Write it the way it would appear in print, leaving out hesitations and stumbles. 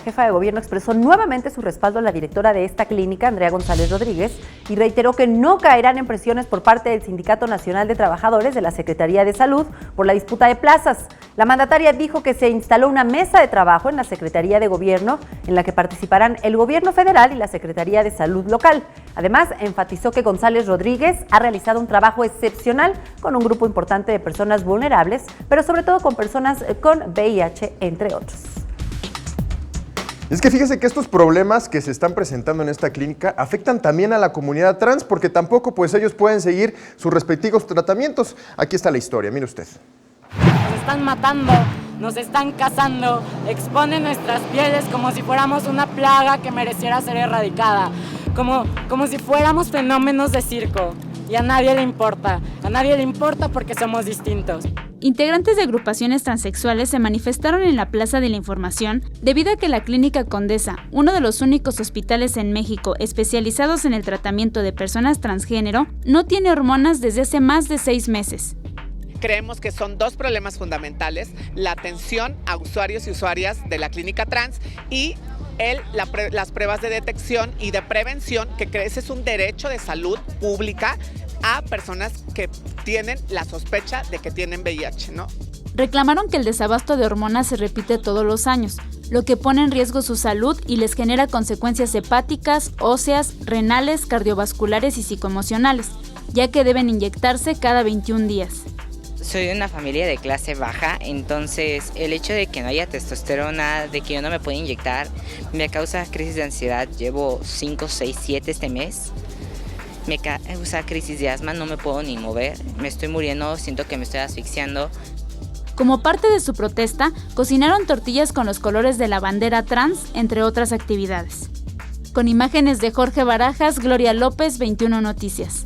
jefa de gobierno expresó nuevamente su respaldo a la directora de esta clínica, Andrea González Rodríguez, y reiteró que no caerán en presiones por parte del Sindicato Nacional de Trabajadores de la Secretaría de Salud por la disputa de plazas. La mandataria dijo que se instaló una mesa de trabajo en la Secretaría de Gobierno en la que participarán el Gobierno federal y la Secretaría de Salud local. Además, enfatizó que González Rodríguez ha realizado un trabajo excepcional con un grupo importante de personas vulnerables, pero sobre todo con personas con VIH, entre otros. Es que fíjese que estos problemas que se están presentando en esta clínica afectan también a la comunidad trans, porque tampoco pues ellos pueden seguir sus respectivos tratamientos. Aquí está la historia, mire usted. Nos están matando, nos están cazando, exponen nuestras pieles como si fuéramos una plaga que mereciera ser erradicada, como si fuéramos fenómenos de circo. Y a nadie le importa porque somos distintos. Integrantes de agrupaciones transexuales se manifestaron en la Plaza de la Información debido a que la Clínica Condesa, uno de los únicos hospitales en México especializados en el tratamiento de personas transgénero, no tiene hormonas desde hace más de 6 meses. Creemos que son 2 problemas fundamentales: la atención a usuarios y usuarias de la clínica trans y las pruebas de detección y de prevención, que ese es un derecho de salud pública a personas que tienen la sospecha de que tienen VIH, ¿no? Reclamaron que el desabasto de hormonas se repite todos los años, lo que pone en riesgo su salud y les genera consecuencias hepáticas, óseas, renales, cardiovasculares y psicoemocionales, ya que deben inyectarse cada 21 días. Soy de una familia de clase baja, entonces el hecho de que no haya testosterona, de que yo no me pueda inyectar, me causa crisis de ansiedad. Llevo 5, 6, 7 este mes. Me causa crisis de asma, no me puedo ni mover, me estoy muriendo, siento que me estoy asfixiando. Como parte de su protesta, cocinaron tortillas con los colores de la bandera trans, entre otras actividades. Con imágenes de Jorge Barajas, Gloria López, 21 Noticias.